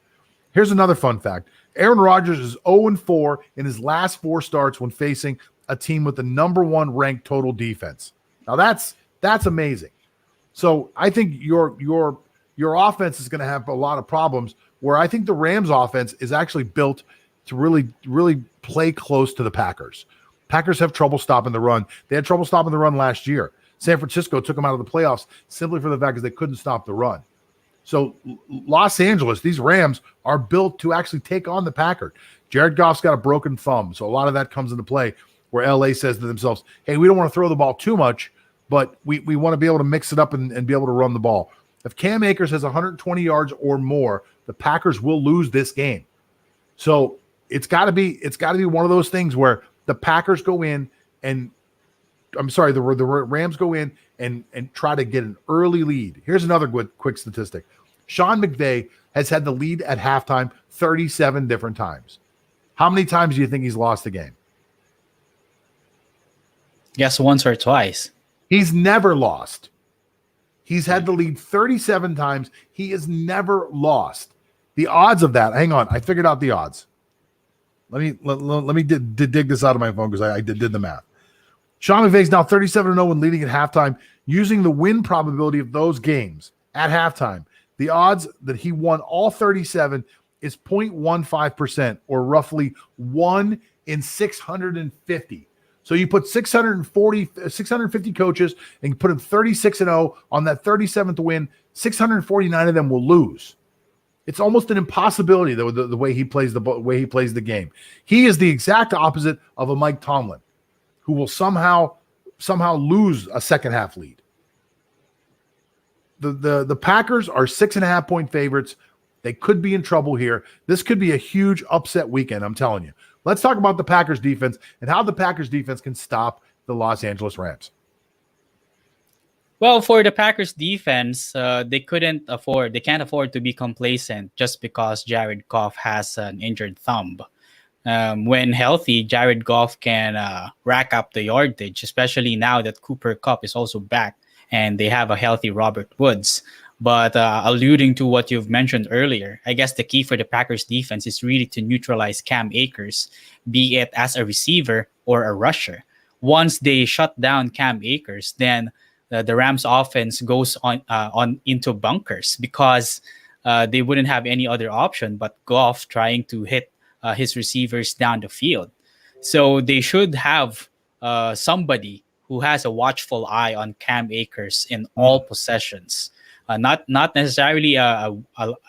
Here's another fun fact. Aaron Rodgers is 0-4 in his last 4 starts when facing a team with the number one ranked total defense. Now that's amazing. So I think your offense is going to have a lot of problems, where I think the Rams offense is actually built to really, really play close to the Packers. Packers have trouble stopping the run. They had trouble stopping the run last year. San Francisco took them out of the playoffs simply for the fact that they couldn't stop the run. So Los Angeles, these Rams are built to actually take on the Packers. Jared Goff's got a broken thumb, so a lot of that comes into play, where LA says to themselves, hey, we don't want to throw the ball too much, but we want to be able to mix it up and be able to run the ball. If Cam Akers has 120 yards or more, the Packers will lose this game. So it's got to be one of those things where the Packers go in and the Rams go in and try to get an early lead. Here's another quick statistic. Sean McVay has had the lead at halftime 37 different times. How many times do you think he's lost the game? Yes, once or twice. He's never lost. He's had the lead 37 times. He has never lost. The odds of that, hang on, I figured out the odds. Let me dig this out of my phone because I did the math. Sean McVay's now 37-0 when leading at halftime, using the win probability of those games at halftime. The odds that he won all 37 is 0.15%, or roughly 1 in 650. So you put 650 coaches and you put him 36-0 on that 37th win, 649 of them will lose. It's almost an impossibility the way he plays the game. He is the exact opposite of a Mike Tomlin, who will somehow lose a second half lead. The Packers are 6.5 point favorites. They could be in trouble here. This could be a huge upset weekend, I'm telling you. Let's talk about the Packers defense and how the Packers defense can stop the Los Angeles Rams. Well, for the Packers defense, they can't afford to be complacent just because Jared Goff has an injured thumb. When healthy, Jared Goff can rack up the yardage, especially now that Cooper Kupp is also back and they have a healthy Robert Woods. But alluding to what you've mentioned earlier, I guess the key for the Packers defense is really to neutralize Cam Akers, be it as a receiver or a rusher. Once they shut down Cam Akers, then the Rams offense goes on into bunkers because they wouldn't have any other option but Goff trying to hit his receivers down the field. So they should have somebody who has a watchful eye on Cam Akers in all possessions. Not necessarily a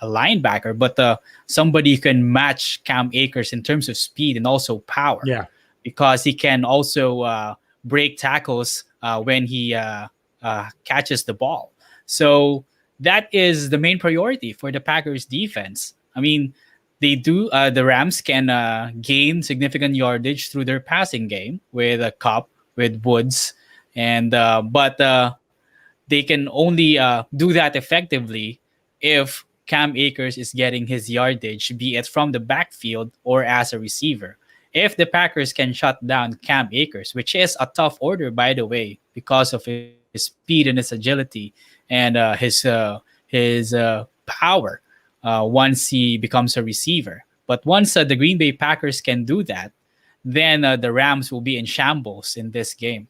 linebacker, but somebody who can match Cam Akers in terms of speed and also power. Yeah. Because he can also break tackles when he catches the ball. So that is the main priority for the Packers defense. I mean, the Rams can gain significant yardage through their passing game with a Cup, with Woods, and but they can only do that effectively if Cam Akers is getting his yardage, be it from the backfield or as a receiver. If the Packers can shut down Cam Akers, which is a tough order, by the way, because of his speed and his agility and his power once he becomes a receiver. But once the Green Bay Packers can do that, then the Rams will be in shambles in this game.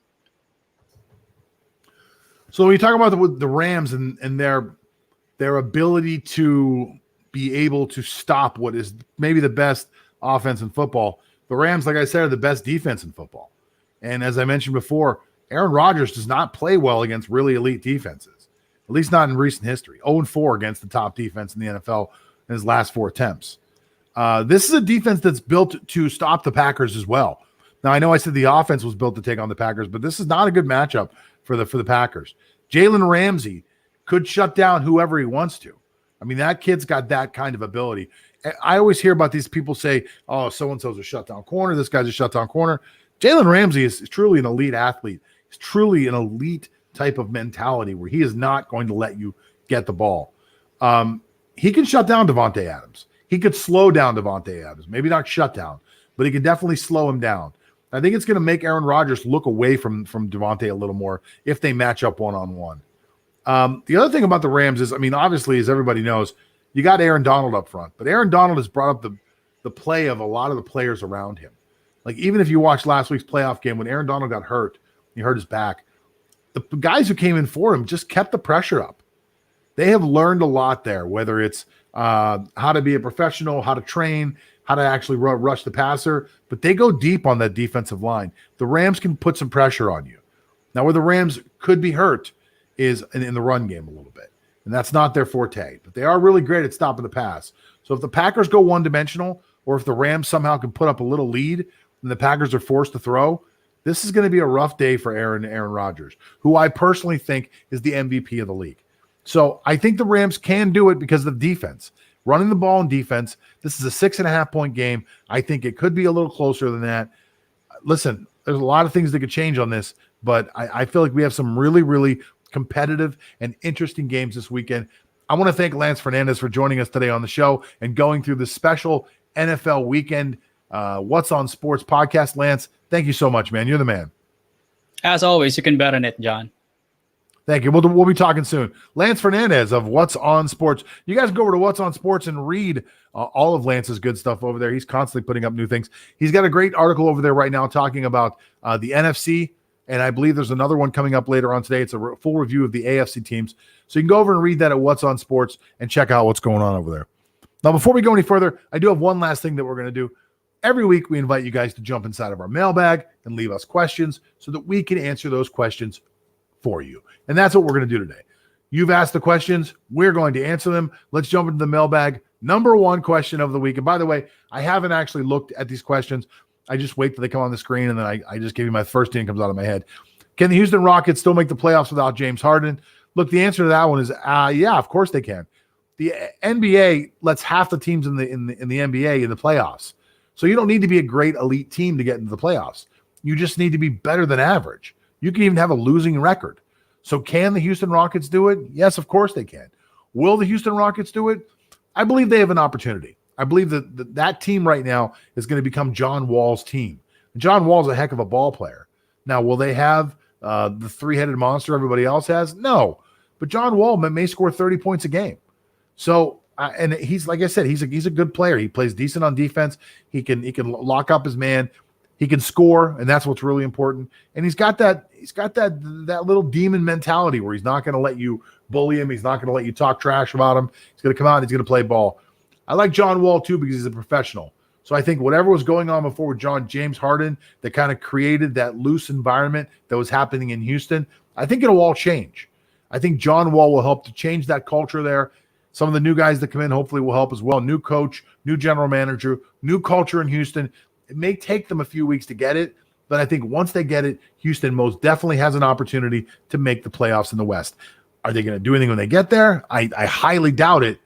So when you talk about the Rams and their ability to be able to stop what is maybe the best offense in football, the Rams, like I said, are the best defense in football. And as I mentioned before, Aaron Rodgers does not play well against really elite defenses, at least not in recent history. 0-4 against the top defense in the NFL in his last 4 attempts. This is a defense that's built to stop the Packers as well. Now, I know I said the offense was built to take on the Packers, but this is not a good matchup for the Packers. Jalen Ramsey could shut down whoever he wants to. I mean, that kid's got that kind of ability. I always hear about these people say, oh, so-and-so's a shutdown corner. This guy's a shutdown corner. Jalen Ramsey is truly an elite athlete. He's truly an elite type of mentality where he is not going to let you get the ball. He can shut down Devontae Adams. He could slow down Devontae Adams. Maybe not shut down, but he can definitely slow him down. I think it's going to make Aaron Rodgers look away from Devontae a little more if they match up one-on-one. The other thing about the Rams is, I mean, obviously, as everybody knows, you got Aaron Donald up front, but Aaron Donald has brought up the play of a lot of the players around him. Like, even if you watched last week's playoff game, when Aaron Donald got hurt, he hurt his back, the guys who came in for him just kept the pressure up. They have learned a lot there, whether it's how to be a professional, how to train, how to actually rush the passer, but they go deep on that defensive line. The Rams can put some pressure on you. Now, where the Rams could be hurt is in the run game a little bit, and that's not their forte, but they are really great at stopping the pass. So if the Packers go one-dimensional, or if the Rams somehow can put up a little lead and the Packers are forced to throw, this is going to be a rough day for Aaron Rodgers, who I personally think is the MVP of the league. So I think the Rams can do it because of the defense. Running the ball in defense, this is a 6.5-point game. I think it could be a little closer than that. Listen, there's a lot of things that could change on this, but I feel like we have some really, really competitive and interesting games this weekend. I want to thank Lance Fernandez for joining us today on the show and going through this special NFL weekend What's on Sports podcast. Lance, thank you so much, man. You're the man. As always, you can bet on it, John. Thank you. We'll be talking soon. Lance Fernandez of What's on Sports. You guys go over to What's on Sports and read all of Lance's good stuff over there. He's constantly putting up new things. He's got a great article over there right now talking about the NFC, and I believe there's another one coming up later on today. It's a full review of the AFC teams. So you can go over and read that at What's on Sports and check out what's going on over there. Now, before we go any further, I do have one last thing that we're going to do. Every week, we invite you guys to jump inside of our mailbag and leave us questions so that we can answer those questions for you. And that's what we're going to do today. You've asked the questions. We're going to answer them. Let's jump into the mailbag. Number one question of the week. And by the way, I haven't actually looked at these questions. I just wait till they come on the screen, and then I just give you my first thing that comes out of my head. Can the Houston Rockets still make the playoffs without James Harden? Look, the answer to that one is yeah, of course they can. The NBA lets half the teams in the NBA in the playoffs. So you don't need to be a great elite team to get into the playoffs. You just need to be better than average. You can even have a losing record. So can the Houston Rockets do it? Yes, of course they can. Will the Houston Rockets do it? I believe they have an opportunity. I believe that team right now is going to become John Wall's team. John Wall's a heck of a ball player. Now, will they have the three-headed monster everybody else has? No. but John Wall may score 30 points a game. So, and he's, like I said, he's a good player. He plays decent on defense. He can lock up his man. He can score, and that's what's really important. And he's got that little demon mentality where he's not going to let you bully him. He's not going to let you talk trash about him. He's going to come out and he's going to play ball. I like John Wall too because he's a professional. So I think whatever was going on before with James Harden that kind of created that loose environment that was happening in Houston, I think it'll all change. I think John Wall will help to change that culture there. Some of the new guys that come in hopefully will help as well. New coach, new general manager, new culture in Houston. It may take them a few weeks to get it, but I think once they get it, Houston most definitely has an opportunity to make the playoffs in the West. Are they going to do anything when they get there? I highly doubt it,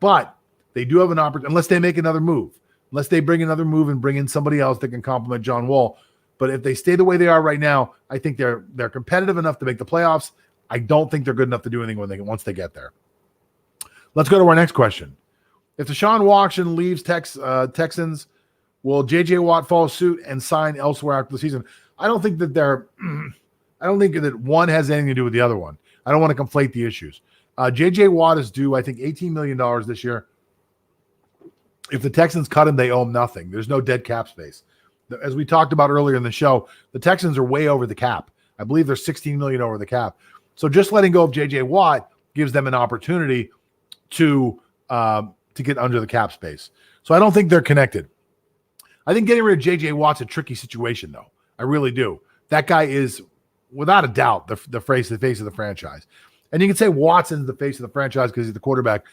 but they do have an opportunity unless they make another move. Unless they bring another move and bring in somebody else that can complement John Wall. But if they stay the way they are right now, I think they're competitive enough to make the playoffs. I don't think they're good enough to do anything once they get there. Let's go to our next question. If Deshaun Watson leaves Texans, will J.J. Watt follow suit and sign elsewhere after the season? I don't think that I don't think that one has anything to do with the other one. I don't want to conflate the issues. J.J. Watt is due, I think, $18 million this year. If the Texans cut him, they owe him nothing. There's no dead cap space. As we talked about earlier in the show, the Texans are way over the cap. I believe they're $16 million over the cap. So just letting go of J.J. Watt gives them an opportunity to get under the cap space. So I don't think they're connected. I think getting rid of J.J. Watt's a tricky situation, though. I really do. That guy is, without a doubt, the face of the franchise. And you can say Watson's the face of the franchise because he's the quarterback.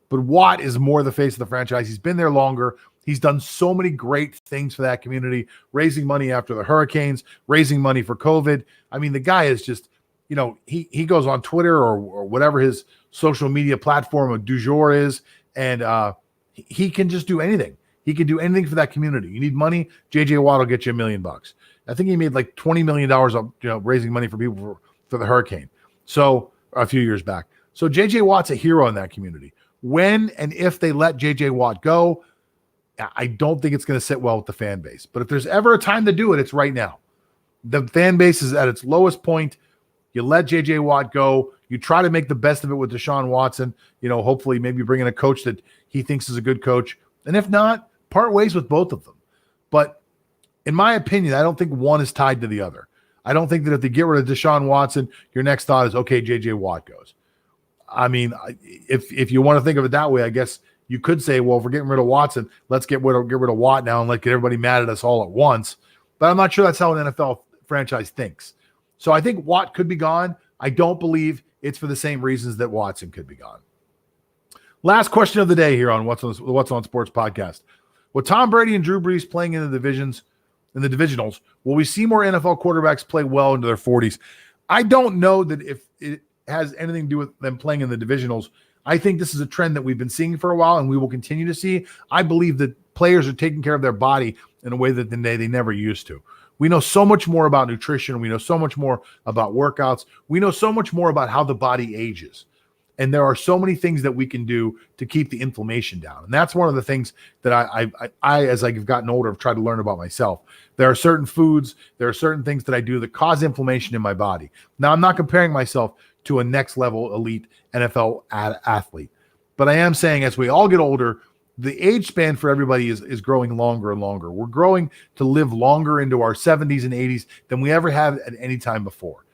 But Watt is more the face of the franchise. He's been there longer. He's done so many great things for that community, raising money after the hurricanes, raising money for COVID. I mean, the guy is just, he goes on Twitter or whatever his social media platform of du jour is, and he can just do anything. He can do anything for that community. You need money, J.J. Watt will get you $1 million. I think he made like $20 million raising money for people for the hurricane. So a few years back. So J.J. Watt's a hero in that community. When and if they let J.J. Watt go, I don't think it's going to sit well with the fan base. But if there's ever a time to do it, it's right now. The fan base is at its lowest point. You let J.J. Watt go. You try to make the best of it with Deshaun Watson. Hopefully maybe bring in a coach that he thinks is a good coach. And if not, part ways with both of them. But in my opinion, I don't think one is tied to the other. I don't think that if they get rid of Deshaun Watson, your next thought is, okay, J.J. Watt goes. I mean, if you want to think of it that way, I guess you could say, well, if we're getting rid of Watson, let's get rid of Watt now and get everybody mad at us all at once. But I'm not sure that's how an NFL franchise thinks. So I think Watt could be gone. I don't believe it's for the same reasons that Watson could be gone. Last question of the day here on What's on Sports podcast. With Tom Brady and Drew Brees playing in the divisionals, will we see more NFL quarterbacks play well into their 40s? I don't know that if it has anything to do with them playing in the divisionals. I think this is a trend that we've been seeing for a while and we will continue to see. I believe that players are taking care of their body in a way that they never used to. We know so much more about nutrition. We know so much more about workouts. We know so much more about how the body ages. And there are so many things that we can do to keep the inflammation down. And that's one of the things that I as I've gotten older, have tried to learn about myself. There are certain foods, there are certain things that I do that cause inflammation in my body. Now, I'm not comparing myself to a next level elite NFL athlete. But I am saying as we all get older, the age span for everybody is growing longer and longer. We're growing to live longer into our 70s and 80s than we ever have at any time before.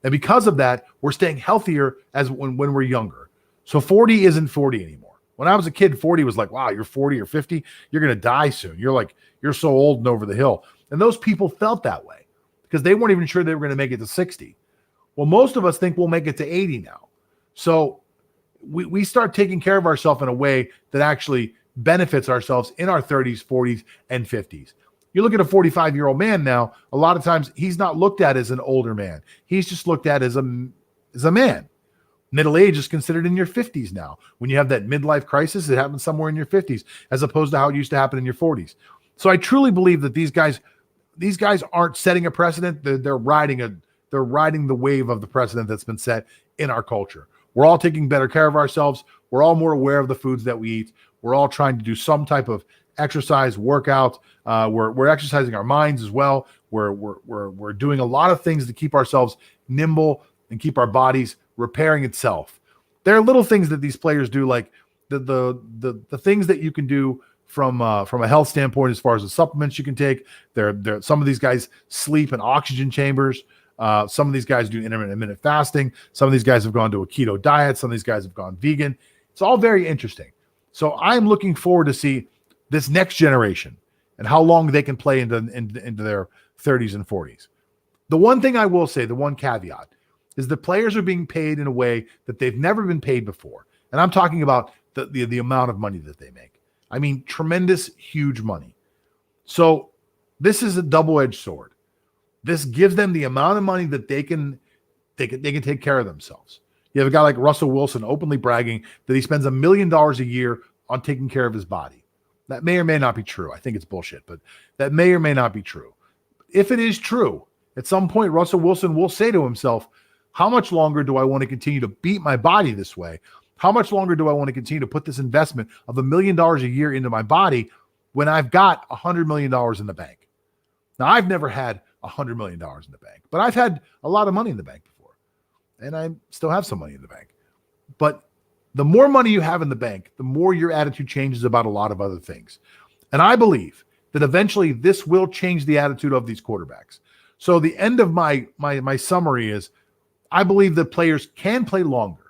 And because of that, we're staying healthier as when we're younger. So 40 isn't 40 anymore. When I was a kid, 40 was like, wow, you're 40 or 50, you're going to die soon. You're so old and over the hill. And those people felt that way because they weren't even sure they were going to make it to 60. Well, most of us think we'll make it to 80 now. So we start taking care of ourselves in a way that actually benefits ourselves in our 30s, 40s, and 50s. You look at a 45-year-old man now, a lot of times he's not looked at as an older man. He's just looked at as a man. Middle age is considered in your 50s now. When you have that midlife crisis, it happens somewhere in your 50s, as opposed to how it used to happen in your 40s. So I truly believe that these guys aren't setting a precedent. They're riding the wave of the precedent that's been set in our culture. We're all taking better care of ourselves. We're all more aware of the foods that we eat. We're all trying to do some type of exercise, workout. We're exercising our minds as well. We're doing a lot of things to keep ourselves nimble and keep our bodies repairing itself. There are little things that these players do, like the things that you can do from a health standpoint, as far as the supplements you can take. There some of these guys sleep in oxygen chambers. Some of these guys do intermittent fasting. Some of these guys have gone to a keto diet. Some of these guys have gone vegan. It's all very interesting. So I'm looking forward to see this next generation and how long they can play into their 30s and 40s. The one thing I will say, the one caveat, is the players are being paid in a way that they've never been paid before. And I'm talking about the amount of money that they make. I mean, tremendous, huge money. So this is a double-edged sword. This gives them the amount of money that they can take care of themselves. You have a guy like Russell Wilson openly bragging that he spends $1 million a year on taking care of his body. That may or may not be true. I think it's bullshit, but that may or may not be true. If it is true, at some point, Russell Wilson will say to himself, how much longer do I want to continue to beat my body this way? How much longer do I want to continue to put this investment of $1 million a year into my body when I've got $100 million in the bank? Now, I've never had $100 million in the bank, but I've had a lot of money in the bank before, and I still have some money in the bank. But the more money you have in the bank, the more your attitude changes about a lot of other things. And I believe that eventually this will change the attitude of these quarterbacks. So the end of my summary is, I believe that players can play longer.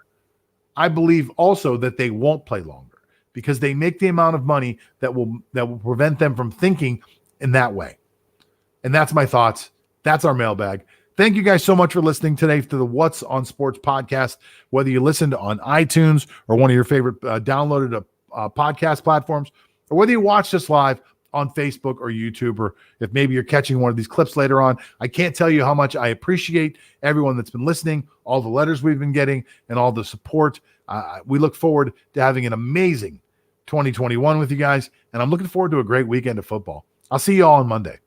I believe also that they won't play longer because they make the amount of money that will prevent them from thinking in that way. And that's my thoughts. That's our mailbag. Thank you guys so much for listening today to the What's on Sports podcast. Whether you listened on iTunes or one of your favorite downloaded podcast platforms, or whether you watched us live on Facebook or YouTube, or if maybe you're catching one of these clips later on, I can't tell you how much I appreciate everyone that's been listening, all the letters we've been getting, and all the support. We look forward to having an amazing 2021 with you guys, and I'm looking forward to a great weekend of football. I'll see you all on Monday.